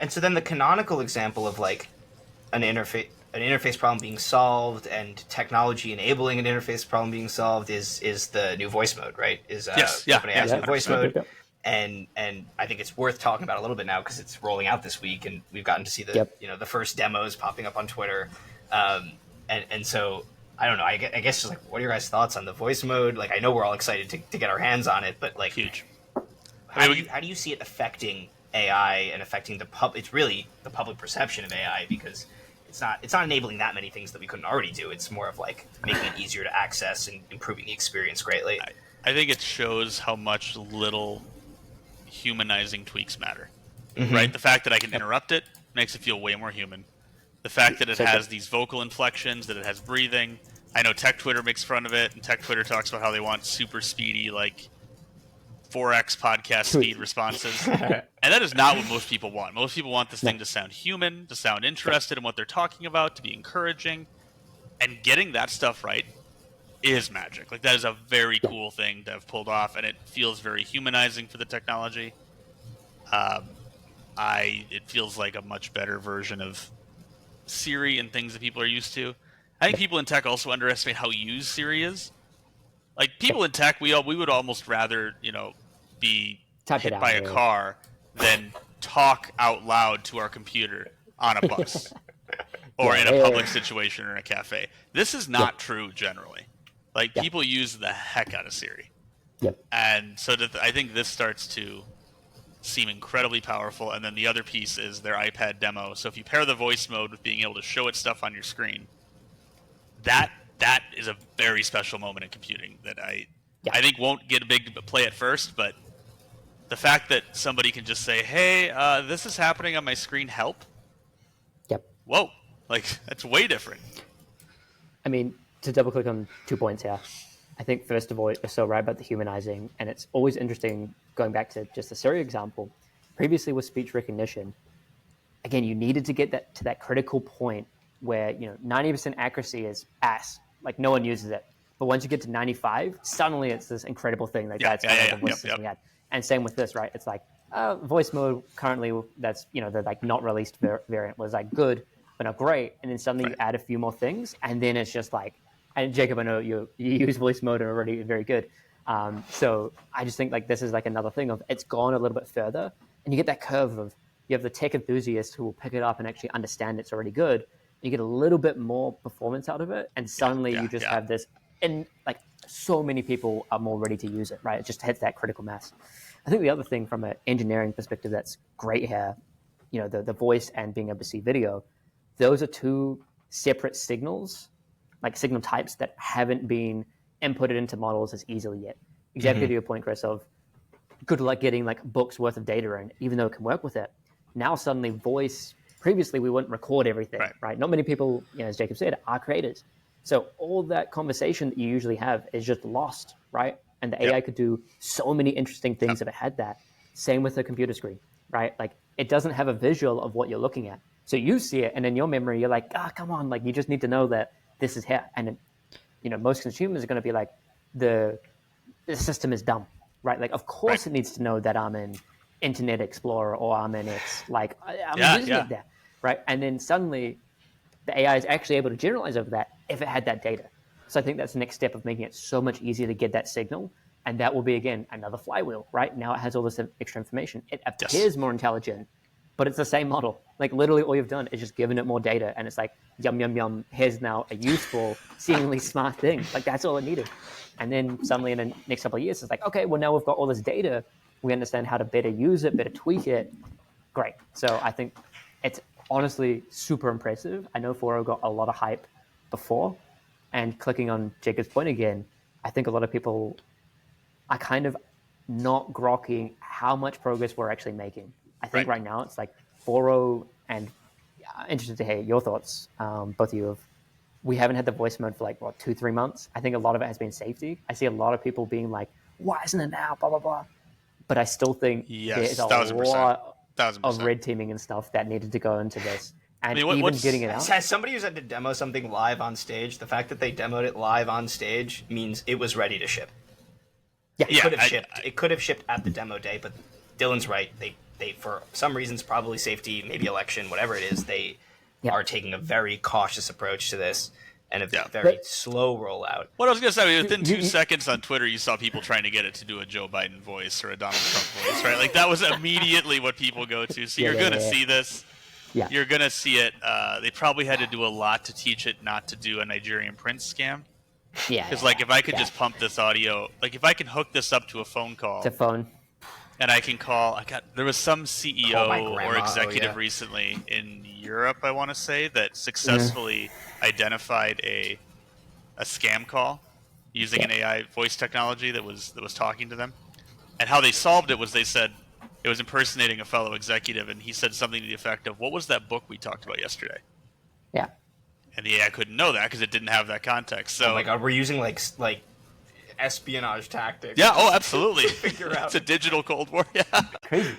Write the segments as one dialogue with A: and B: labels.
A: And so then the canonical example of like an interface problem being solved and technology enabling an interface problem being solved is the new voice mode, right? Is
B: Yes, yeah,
A: OpenAI's
B: yeah,
A: new voice
B: 100%.
A: mode. And I think it's worth talking about a little bit now because it's rolling out this week, and we've gotten to see the the first demos popping up on Twitter, and so I don't know. I guess just like, what are your guys' thoughts on the voice mode? Like, I know we're all excited to get our hands on it, but like,
B: Huge.
A: how do you see it affecting AI and affecting It's really the public perception of AI, because it's not enabling that many things that we couldn't already do. It's more of like making it easier to access and improving the experience greatly.
B: I think it shows how much little humanizing tweaks matter,
A: Mm-hmm.
B: right? The fact that I can interrupt it makes it feel way more human. The fact that it has these vocal inflections, that it has breathing. I know Tech Twitter makes fun of it, and Tech Twitter talks about how they want super speedy, like 4x podcast speed responses. And that is not what most people want. Most people want this thing to sound human, to sound interested in what they're talking about, to be encouraging. And getting that stuff right is magic. Like, that is a very cool thing to have pulled off, and it feels very humanizing for the technology. It feels like a much better version of Siri and things that people are used to. I think people in tech also underestimate how used Siri is. Like, people in tech, we would almost rather, be hit by a car than talk out loud to our computer on a bus or in a public situation or in a cafe. This is not true generally. Like, people use the heck out of Siri. And so I think this starts to seem incredibly powerful. And then the other piece is their iPad demo. So if you pair the voice mode with being able to show it stuff on your screen, that is a very special moment in computing that I think won't get a big play at first, but the fact that somebody can just say, hey, this is happening on my screen, help. Whoa. Like, that's way different.
C: I mean, to double click on 2 points here, I think first of all, you're so right about the humanizing, and it's always interesting going back to just the Siri example. Previously with speech recognition, again, you needed to get that to that critical point where 90% accuracy is ass, like no one uses it. But once you get to 95, suddenly it's this incredible thing. Like that's kind of the voice system we had. And same with this, right? It's like voice mode currently that's the like not released variant was like good but not great, and then suddenly you add a few more things, and then it's just like. And Jacob, I know you use voice mode and already very good. So I just think like this is like another thing of it's gone a little bit further, and you get that curve of you have the tech enthusiast who will pick it up and actually understand it's already good. You get a little bit more performance out of it, and suddenly you just have this, and like so many people are more ready to use it, right? It just hits that critical mass. I think the other thing from an engineering perspective that's great here, the voice and being able to see video, those are two separate signals, like signal types that haven't been inputted into models as easily yet. Exactly to your point, Chris, of good luck getting like books worth of data in, even though it can work with it. Now suddenly voice, previously we wouldn't record everything, right? Not many people, as Jacob said, are creators. So all that conversation that you usually have is just lost, right? And the AI could do so many interesting things if it had that. Same with the computer screen, right? Like it doesn't have a visual of what you're looking at. So you see it, and in your memory, you're like, come on, like you just need to know that this is here. And most consumers are going to be like, the system is dumb, right? Like, of course it needs to know that I'm in Internet Explorer or I'm in X. Like, I'm using it there, right? And then suddenly, the AI is actually able to generalize over that if it had that data. So I think that's the next step of making it so much easier to get that signal. And that will be, again, another flywheel, right? Now it has all this extra information. It appears more intelligent, but it's the same model. Like literally all you've done is just given it more data, and it's like, yum, yum, yum, here's now a useful, seemingly smart thing. Like that's all it needed. And then suddenly in the next couple of years, it's like, okay, well now we've got all this data. We understand how to better use it, better tweak it. Great. So I think it's honestly super impressive. I know 4.0 got a lot of hype before, and clicking on Jacob's point again, I think a lot of people are kind of not grokking how much progress we're actually making. I think right now it's like 4.0, and interested to hear your thoughts, both of you. We haven't had the voice mode for like, 2-3 months. I think a lot of it has been safety. I see a lot of people being like, why isn't it now, blah, blah, blah. But I still think there's a lot of red teaming and stuff that needed to go into this. And even getting it out.
A: As somebody who's had to demo something live on stage, the fact that they demoed it live on stage means it was ready to ship. It could have shipped. It could have shipped at the demo day, but Dylan's right. They they for some reasons, probably safety, maybe election, whatever it is, they are taking a very cautious approach to this and a very slow rollout.
B: What I was going to say, within 2 seconds on Twitter, you saw people trying to get it to do a Joe Biden voice or a Donald Trump voice, right? Like, that was immediately what people go to. So you're going to see this. Yeah. You're going to see it. They probably had to do a lot to teach it not to do a Nigerian prince scam. Yeah. Because, like, if I could just pump this audio, like, if I can hook this up to a phone call.
C: To phone.
B: And I can call, there was some CEO or executive recently in Europe, I want to say, that successfully identified a scam call using an AI voice technology that was talking to them. And how they solved it was they said it was impersonating a fellow executive, and he said something to the effect of, "What was that book we talked about yesterday?"
C: Yeah.
B: And the AI couldn't know that because it didn't have that context. So,
A: oh my God, we're using like espionage tactics.
B: Yeah, oh, absolutely.
A: Figure out.
B: It's a digital Cold War. Yeah.
C: Crazy.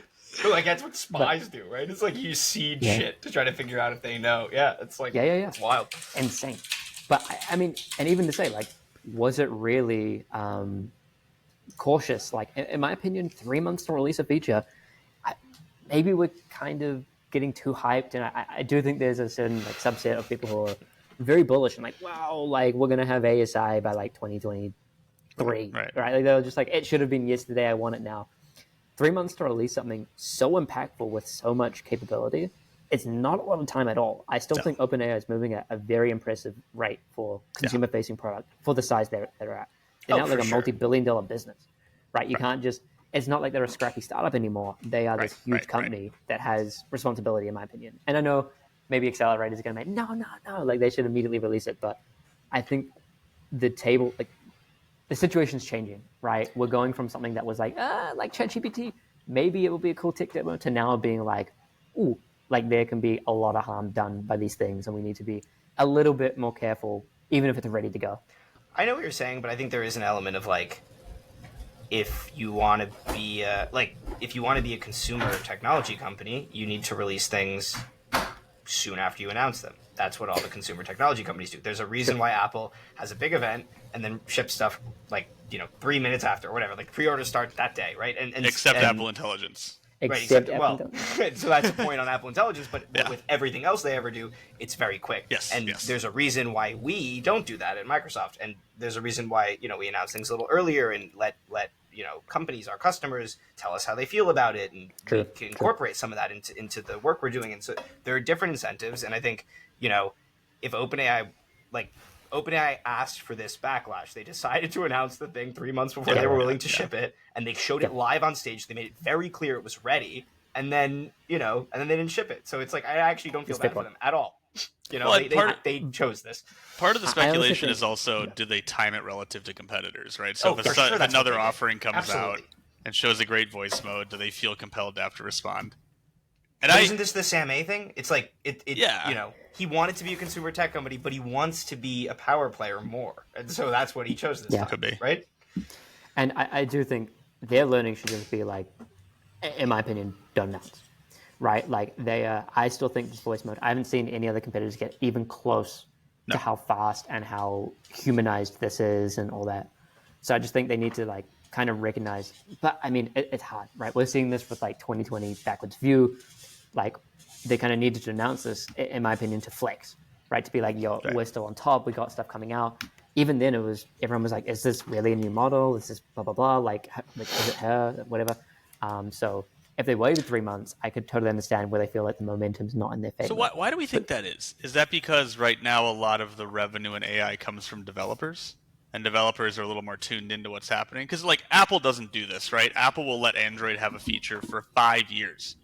A: Like, that's what spies do, right? It's like you seed shit to try to figure out if they know. Yeah, it's like, it's wild.
C: Insane. But, I mean, and even to say, like, was it really cautious? Like, in my opinion, 3 months to release a feature, maybe we're kind of getting too hyped. And I do think there's a certain like subset of people who are very bullish and like, wow, like, we're going to have ASI by like 2023, right? Like, they're just like, it should have been yesterday. I want it now. 3 months to release something so impactful with so much capability, it's not a lot of time at all. I still think OpenAI is moving at a very impressive rate for consumer-facing product for the size they're at. They're now like a multi-billion-dollar business, right? You can't just. It's not like they're a scrappy startup anymore. They are this huge company that has responsibility, in my opinion. And I know maybe accelerators are going to make no, like they should immediately release it. But I think the situation's changing, right? We're going from something that was like ChatGPT, maybe it will be a cool tech demo, to now being like, ooh, like there can be a lot of harm done by these things, and we need to be a little bit more careful, even if it's ready to go.
A: I know what you're saying, but I think there is an element of like, if you want to be a consumer technology company, you need to release things soon after you announce them. That's what all the consumer technology companies do. There's a reason why Apple has a big event and then ships stuff like 3 minutes after or whatever. Like pre-orders start that day, right? And
B: except Apple Intelligence.
A: Right, so that's a point on Apple Intelligence, but with everything else they ever do, it's very quick. There's a reason why we don't do that at Microsoft, and there's a reason why we announce things a little earlier and let companies, our customers, tell us how they feel about it, and we can incorporate some of that into the work we're doing. And so there are different incentives, and I think if OpenAI asked for this backlash. They decided to announce the thing 3 months before they were willing to ship it, and they showed it live on stage. They made it very clear it was ready, and then they didn't ship it. So it's like, I actually don't feel bad for them at all. They chose this.
B: Part of the speculation is also, do they time it relative to competitors, right? So if another offering comes out and shows a great voice mode, do they feel compelled to have to respond?
A: And isn't this the Sam A thing? It's like he wanted to be a consumer tech company, but he wants to be a power player more, and so that's what he chose this time. Could be, right?
C: And I do think their learning should just be like, in my opinion, don't announce, right? Like I still think this voice mode. I haven't seen any other competitors get even close to how fast and how humanized this is and all that. So I just think they need to like kind of recognize. But I mean, it's hard, right? We're seeing this with like 2020 backwards view, like. They kind of needed to announce this, in my opinion, to flex, right? To be like, we're still on top. We got stuff coming out. Even then, everyone was like, is this really a new model? Is this blah, blah, blah? Like is it her? Whatever. So if they waited 3 months, I could totally understand where they feel like the momentum's not in their favor.
B: So why do we think that is? Is that because right now a lot of the revenue in AI comes from developers? And developers are a little more tuned into what's happening? Because like Apple doesn't do this, right? Apple will let Android have a feature for 5 years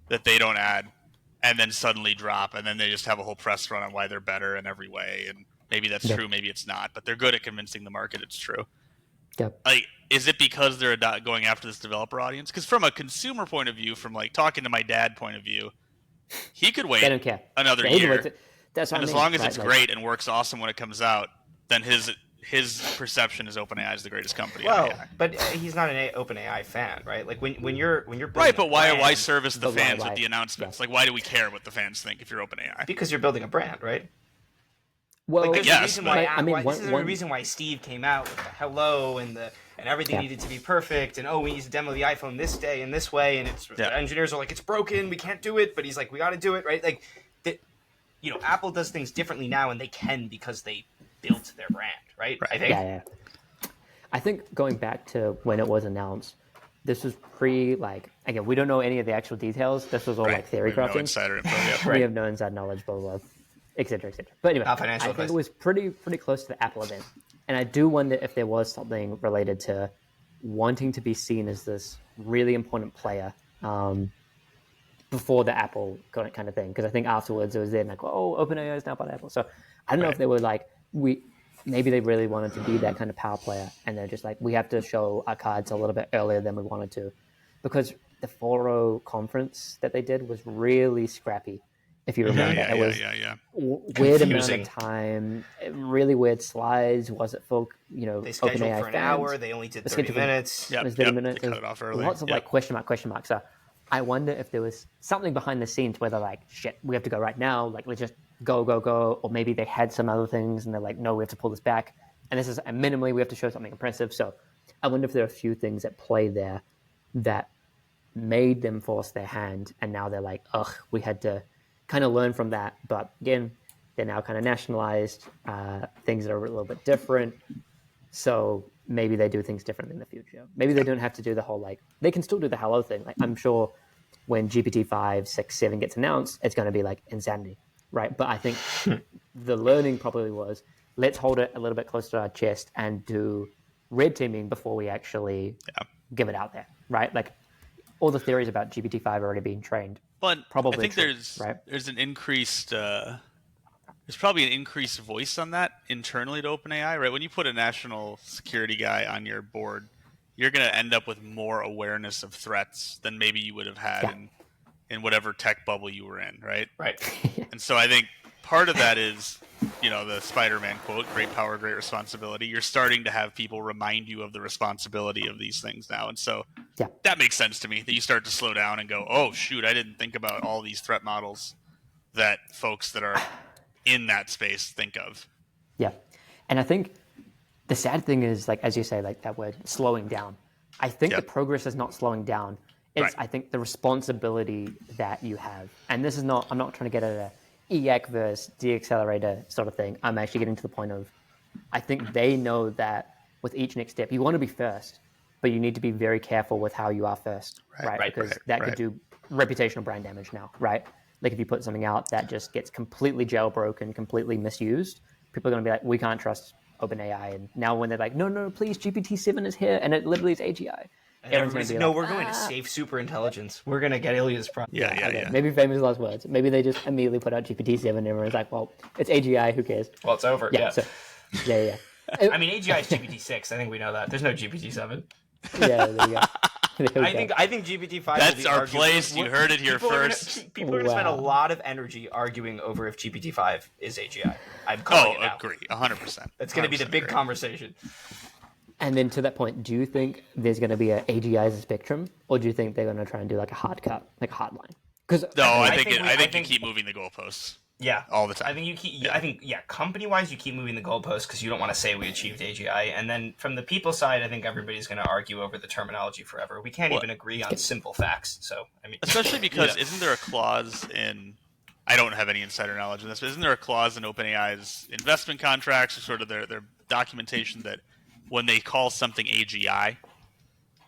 B: that they don't add, and then suddenly drop, and then they just have a whole press run on why they're better in every way. And maybe that's true, maybe it's not, but they're good at convincing the market it's true.
C: Yep.
B: Like, is it because they're going after this developer audience? Because from a consumer point of view, from like talking to my dad point of view, he could wait another year.
C: That's what
B: and as long as it's great and works awesome when it comes out, then his perception is OpenAI is the greatest company.
A: Well, but he's not an OpenAI fan, right? Like when you're
B: right, but why service the fans with the announcements? Like, why do we care what the fans think if you're OpenAI?
A: Because you're building a brand, right?
C: Well,
A: Like,
B: yes,
A: the
B: but
A: this is the reason why Steve came out with the hello and everything needed to be perfect, and we need to demo the iPhone this day and this way, and the engineers are like, it's broken, we can't do it, but he's like, we got to do it, right? Like, Apple does things differently now, and they can because they built their brand, right? I think.
C: Yeah. I think going back to when it was announced, this was again, we don't know any of the actual details. This was all like theory crafting.
B: No insider info.
C: We have no inside knowledge, blah, blah, blah, et cetera, et cetera. But anyway, I think it was pretty close to the Apple event. And I do wonder if there was something related to wanting to be seen as this really important player before the Apple kind of thing. Because I think afterwards it was then like, OpenAI is now part of Apple. So I don't know if they were like, maybe they really wanted to be that kind of power player, and they're just like, we have to show our cards a little bit earlier than we wanted to, because the 4.0 conference that they did was really scrappy. If you remember, it was weird amount of time, really weird slides. Was it for
A: they scheduled
C: OpenAI
A: for an
C: fans?
A: hour? They only did 30 minutes.
B: They
C: cut
B: it off early.
C: Lots of question mark. So I wonder if there was something behind the scenes where they're like, shit, we have to go right now. Like, let's just go. Or maybe they had some other things and they're like, no, we have to pull this back. And this is minimally, we have to show something impressive. So I wonder if there are a few things at play there that made them force their hand. And now they're like, we had to kind of learn from that. But again, they're now kind of nationalized, things that are a little bit different. So maybe they do things differently in the future. Maybe they don't have to do the whole, they can still do the hello thing. Like, I'm sure when GPT 5, 6, 7 gets announced, it's going to be like insanity, right? But I think the learning probably was, let's hold it a little bit closer to our chest and do red teaming before we actually give it out there, right? Like, all the theories about GPT 5 already being trained.
B: But
C: probably
B: I think
C: true,
B: there's an increased... There's probably an increased voice on that internally to OpenAI, right? When you put a national security guy on your board, you're going to end up with more awareness of threats than maybe you would have had in whatever tech bubble you were in, right?
A: Right.
B: And so I think part of that is, the Spider-Man quote, great power, great responsibility. You're starting to have people remind you of the responsibility of these things now. And so that makes sense to me, that you start to slow down and go, oh, shoot, I didn't think about all these threat models that folks that are in that space think of.
C: Yeah. And I think the sad thing is, as you say, that word slowing down. I think the progress is not slowing down. It's, I think, the responsibility that you have. And this is not, I'm not trying to get at a EAC versus deaccelerator sort of thing. I'm actually getting to the point of, I think they know that with each next step, you want to be first, but you need to be very careful with how you are first, right? Because that could do reputational brand damage now, right? Like, if you put something out that just gets completely jailbroken, completely misused, people are going to be like, we can't trust OpenAI. And now when they're like, no, please, GPT-7 is here, and it literally is AGI.
A: And everybody's like, no, we're going to safe super intelligence. We're going to get Ilya's problem.
B: Yeah.
C: Maybe famous last words. Maybe they just immediately put out GPT-7 and everyone's like, well, it's AGI, who cares?
A: Well, it's over. Yeah.
C: So, yeah.
A: I mean, AGI is GPT-6. I think we know that. There's no GPT-7.
C: Yeah, there you go.
A: I think GPT-5.
B: That's our place. You heard it here first.
A: People are going to spend a lot of energy arguing over if GPT-5 is AGI. I'm calling it now.
B: Agree, 100%.
A: That's going to be the big conversation.
C: And then to that point, do you think there's going to be an AGI as a spectrum, or do you think they're going to try and do like a hard cut, like a hard line? Because
B: I think you keep moving the goalposts.
A: Yeah,
B: all the time.
A: I think you keep. I think company-wise, you keep moving the goalposts because you don't want to say we achieved AGI. And then from the people side, I think everybody's going to argue over the terminology forever. We can't even agree on simple facts. So I mean,
B: especially because isn't there a clause in? I don't have any insider knowledge in this, but isn't there a clause in OpenAI's investment contracts or sort of their documentation that when they call something AGI,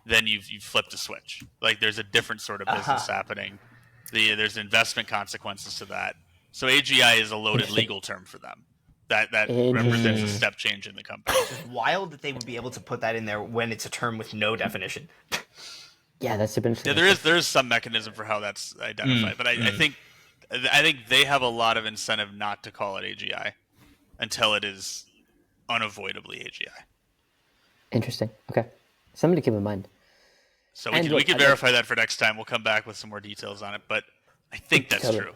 B: then you've flipped a switch. Like, there's a different sort of business happening. There's investment consequences to that. So AGI is a loaded legal term for them. That represents a step change in the company.
A: It's wild that they would be able to put that in there when it's a term with no definition.
C: Yeah, that's super interesting.
B: Yeah, there is some mechanism for how that's identified, but I think they have a lot of incentive not to call it AGI until it is unavoidably AGI.
C: Interesting. Okay, something to keep in mind.
B: So we can verify that for next time. We'll come back with some more details on it, but I think that's true.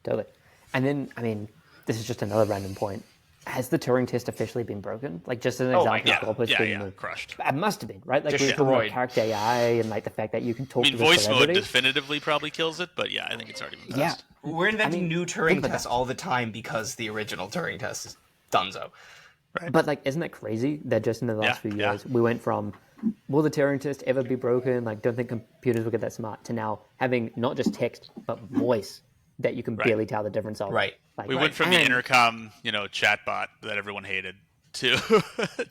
C: Totally. And then, I mean, this is just another random point. Has the Turing test officially been broken? Like, just as an example,
B: crushed.
C: It must have been, right? Like,
A: destroyed.
C: We're talking about character AI and like the fact that you can talk to the
B: voice
C: celebrity.
B: mode definitively probably kills it, but I think it's already been passed.
A: We're inventing new Turing tests all the time because the original Turing test Dunzo.
B: Right.
C: But like, isn't that crazy that just in the last few years we went from will the Turing test ever be broken? Like, don't think computers will get that smart to now having not just text but voice that you can barely tell the difference of.
A: Right.
B: Like, we went from the intercom, chatbot that everyone hated to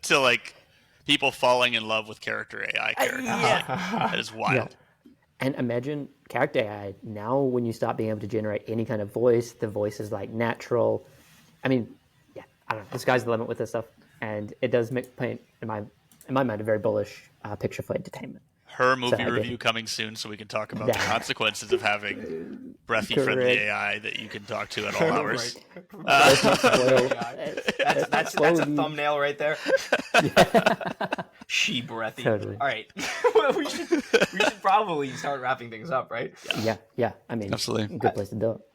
B: to like people falling in love with character AI characters. Like, that is wild.
C: Yeah. And imagine character AI now when you start being able to generate any kind of voice, the voice is like natural. I mean, yeah, I don't know. The sky's the limit with this stuff, and it does paint in my mind a very bullish picture for entertainment.
B: Her movie review coming soon, so we can talk about the consequences of having breathy, friendly AI that you can talk to at all hours.
A: That's a thumbnail right there. She breathy.
C: Totally.
A: All right, we should probably start wrapping things up, right?
C: Yeah. I mean,
B: absolutely,
C: good place to do it. Yeah.